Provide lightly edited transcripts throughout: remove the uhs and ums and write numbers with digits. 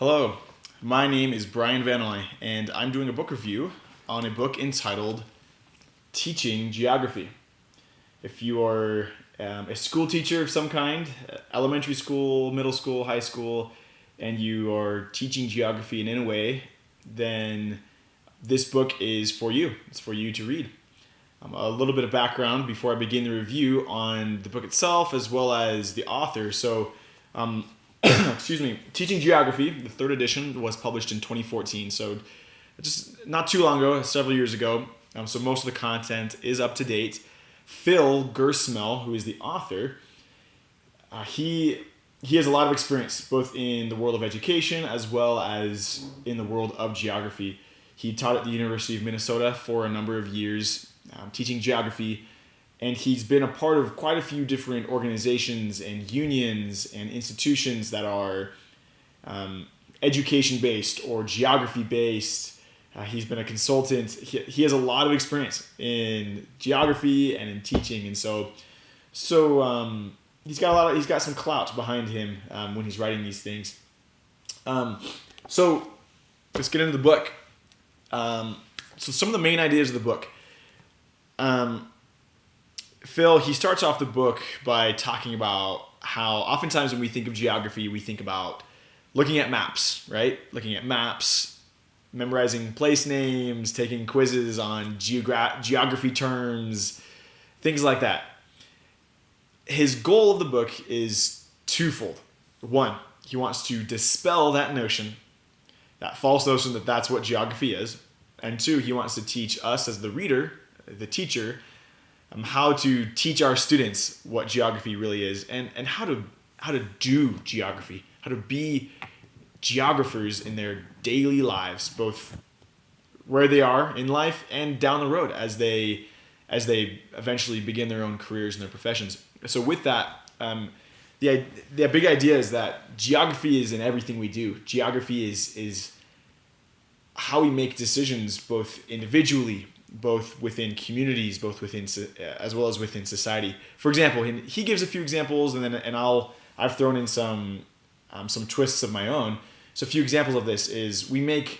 Hello, my name is Brian Vannoy, and I'm doing a book review on a book entitled Teaching Geography. If you are a school teacher of some kind, elementary school, middle school, high school, and you are teaching geography in any way, then this book is for you. It's for you to read. A little bit of background before I begin the review on the book itself as well as the author. Teaching Geography, the third edition, was published in 2014, so just not too long ago, several years ago. So most of the content is up to date. Phil Gersmehl, who is the author, he has a lot of experience both in the world of education as well as in the world of geography. He taught at the University of Minnesota for a number of years, teaching geography, and he's been a part of quite a few different organizations and unions and institutions that are education-based or geography-based. He's been a consultant. He has a lot of experience in geography and in teaching, and so he's got some clout behind him when he's writing these things. So let's get into the book. So some of the main ideas of the book. Phil, he starts off the book by talking about how oftentimes when we think of geography, we think about looking at maps, right? Looking at maps, memorizing place names, taking quizzes on geography terms, things like that. His goal of the book is twofold. One, he wants to dispel that notion, that false notion that that's what geography is. And two, he wants to teach us as the reader, the teacher, how to teach our students what geography really is and how to do geography, how to be geographers in their daily lives, both where they are in life and down the road as they eventually begin their own careers and their professions. So with that, the big idea is that geography is in everything we do. Geography is how we make decisions both individually, both within communities, both within as well as within society. For example, he gives a few examples, and I've thrown in some twists of my own. So a few examples of this is we make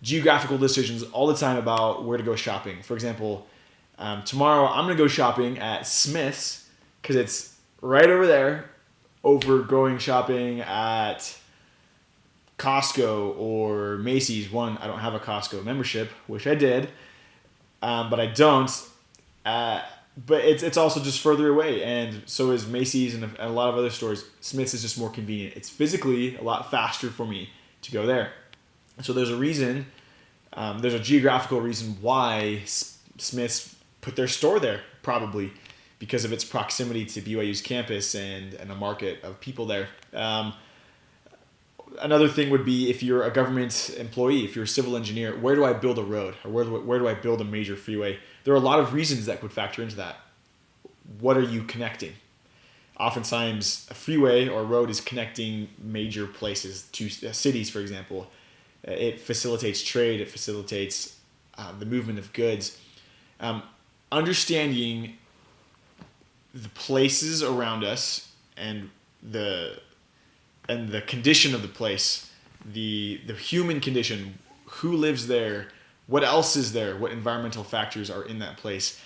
geographical decisions all the time about where to go shopping. For example, tomorrow I'm gonna go shopping at Smith's because it's right over there, over going shopping at Costco or Macy's. One, I don't have a Costco membership, which I did. But I don't. But it's also just further away, and so is Macy's and a lot of other stores. Smith's is just more convenient. It's physically a lot faster for me to go there. So there's a reason, there's a geographical reason why Smith's put their store there, probably because of its proximity to BYU's campus and a market of people there. Another thing would be if you're a government employee, if you're a civil engineer, where do I build a road or where do I build a major freeway? There are a lot of reasons that could factor into that. What are you connecting? Oftentimes, a freeway or a road is connecting major places to cities, for example. It facilitates trade. It facilitates the movement of goods. Understanding the places around us and the condition of the place, the human condition, who lives there, what else is there, what environmental factors are in that place.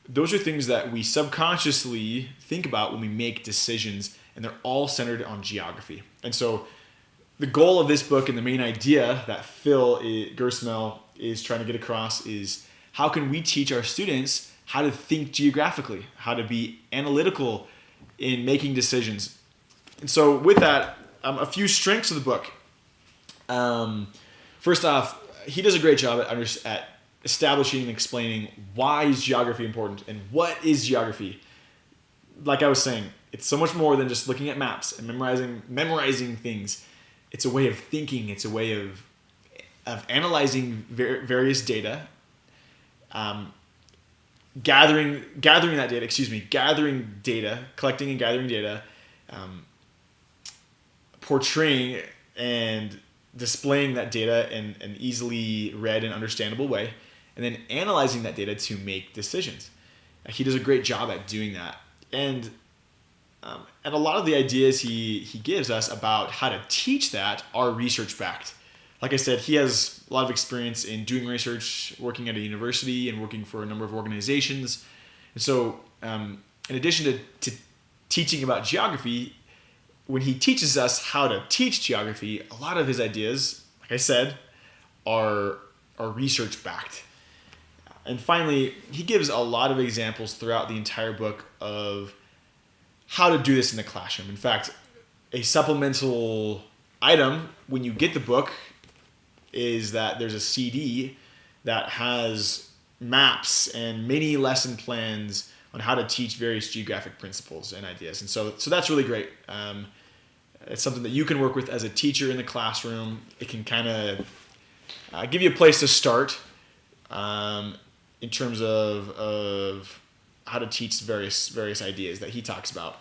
Those are things that we subconsciously think about when we make decisions, and they're all centered on geography. And so the goal of this book and the main idea that Phil Gersmehl is trying to get across is how can we teach our students how to think geographically, how to be analytical in making decisions. And so with that, a few strengths of the book. First off, he does a great job at establishing and explaining why is geography important and what is geography. Like I was saying, it's so much more than just looking at maps and memorizing things. It's a way of thinking. It's a way of analyzing various data, gathering data, collecting and gathering data, portraying and displaying that data in an easily read and understandable way, and then analyzing that data to make decisions. He does a great job at doing that. And And a lot of the ideas he gives us about how to teach that are research backed. Like I said, he has a lot of experience in doing research, working at a university and working for a number of organizations. And so in addition to teaching about geography, when he teaches us how to teach geography, a lot of his ideas, like I said, are research backed. And finally, he gives a lot of examples throughout the entire book of how to do this in the classroom. In fact, a supplemental item when you get the book is that there's a CD that has maps and mini lesson plans on how to teach various geographic principles and ideas. And so that's really great. It's something that you can work with as a teacher in the classroom. It can kind of give you a place to start in terms of how to teach various ideas that he talks about.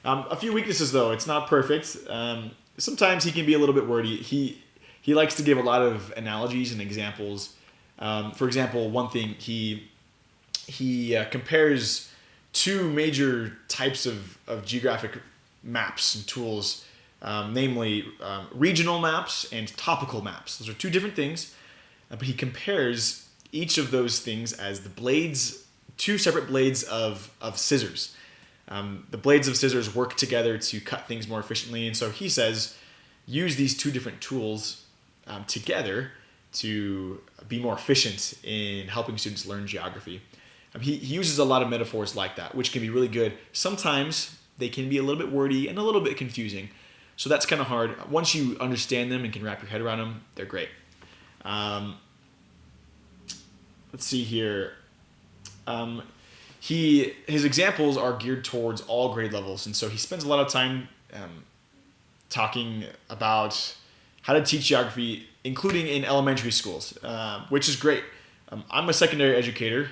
A few weaknesses, though. It's not perfect. Sometimes he can be a little bit wordy. He likes to give a lot of analogies and examples. For example, one thing, he compares two major types of geographic maps and tools, namely regional maps and topical maps. Those are two different things, but he compares each of those things as two separate blades of scissors. The blades of scissors work together to cut things more efficiently, and so he says use these two different tools together to be more efficient in helping students learn geography. He uses a lot of metaphors like that, which can be really good. Sometimes they can be a little bit wordy and a little bit confusing, so that's kind of hard. Once you understand them and can wrap your head around them, they're great. Let's see here. His examples are geared towards all grade levels, and so he spends a lot of time talking about how to teach geography, including in elementary schools, which is great. I'm a secondary educator,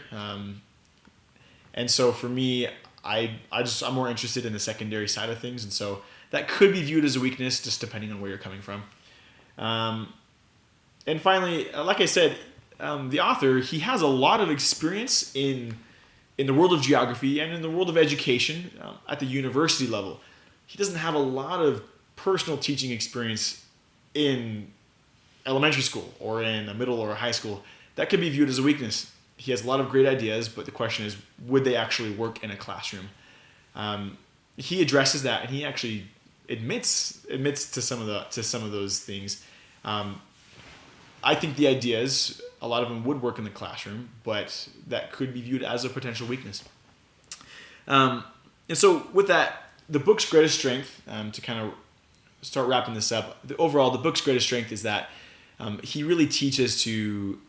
and so for me, I'm more interested in the secondary side of things, and so that could be viewed as a weakness, just depending on where you're coming from. And finally, like I said, the author, he has a lot of experience in the world of geography and in the world of education at the university level. He doesn't have a lot of personal teaching experience in elementary school or in a middle or a high school. That could be viewed as a weakness. He has a lot of great ideas, but the question is, would they actually work in a classroom? He addresses that, and he actually admits to some of those things. I think the ideas, a lot of them would work in the classroom, but that could be viewed as a potential weakness. And so with that, the book's greatest strength, to kind of start wrapping this up, the book's greatest strength is that he really teaches to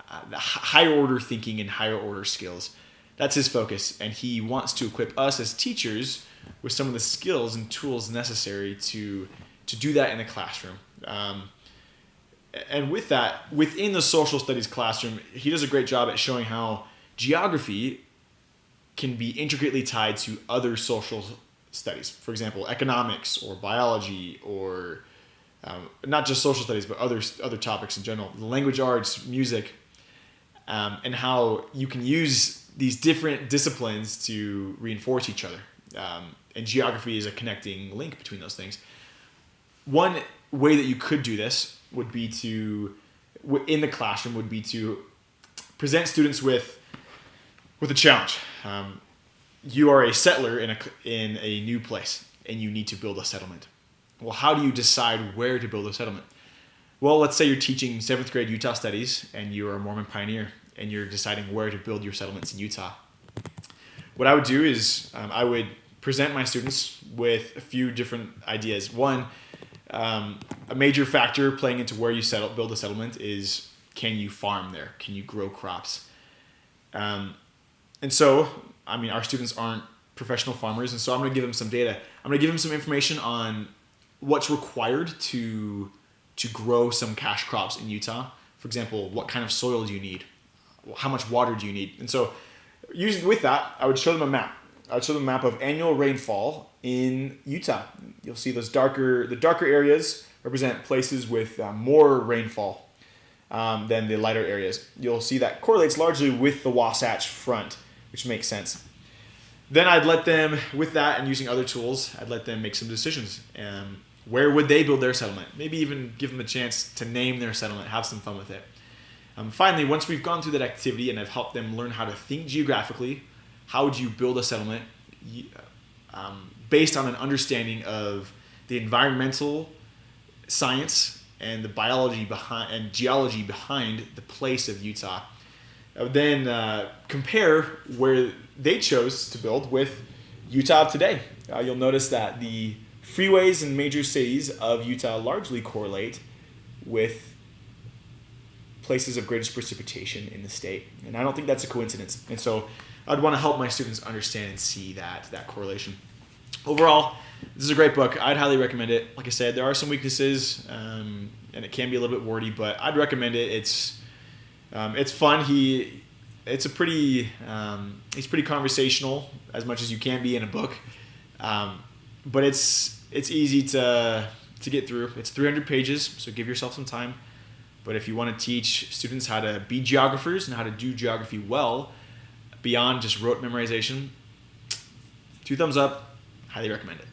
higher order thinking and higher order skills. That's his focus, and he wants to equip us as teachers with some of the skills and tools necessary to do that in the classroom. And with that, within the social studies classroom, he does a great job at showing how geography can be intricately tied to other social studies. For example, economics or biology, or not just social studies, but other topics in general, the language arts, music, and how you can use these different disciplines to reinforce each other. And geography is a connecting link between those things. One way that you could do this would be in the classroom, would be to present students with a challenge. You are a settler in a new place, and you need to build a settlement. Well, how do you decide where to build a settlement? Well, let's say you're teaching 7th grade Utah studies, and you're a Mormon pioneer, and you're deciding where to build your settlements in Utah. What I would do is I would present my students with a few different ideas. One, a major factor playing into where you build a settlement is, can you farm there? Can you grow crops? And so, our students aren't professional farmers, and so I'm going to give them some data. I'm going to give them some information on what's required to grow some cash crops in Utah. For example, what kind of soil do you need? How much water do you need? And so, with that, I would show them a map. I would show them a map of annual rainfall in Utah. You'll see the darker areas represent places with more rainfall than the lighter areas. You'll see that correlates largely with the Wasatch Front, which makes sense. then I'd let them, with that and using other tools, I'd let them make some decisions. Where would they build their settlement? Maybe even give them a chance to name their settlement, have some fun with it. Finally, once we've gone through that activity and I've helped them learn how to think geographically, how would you build a settlement based on an understanding of the environmental science and the biology behind and geology behind the place of Utah. I would then compare where they chose to build with Utah of today. You'll notice that the freeways and major cities of Utah largely correlate with places of greatest precipitation in the state. And I don't think that's a coincidence. And so I'd want to help my students understand and see that correlation. Overall, this is a great book. I'd highly recommend it. Like I said, there are some weaknesses, and it can be a little bit wordy, but I'd recommend it. It's fun. He's pretty conversational, as much as you can be in a book, but it's easy to get through. It's 300 pages, so give yourself some time. But if you want to teach students how to be geographers and how to do geography well, beyond just rote memorization, 2 thumbs up. Highly recommend it.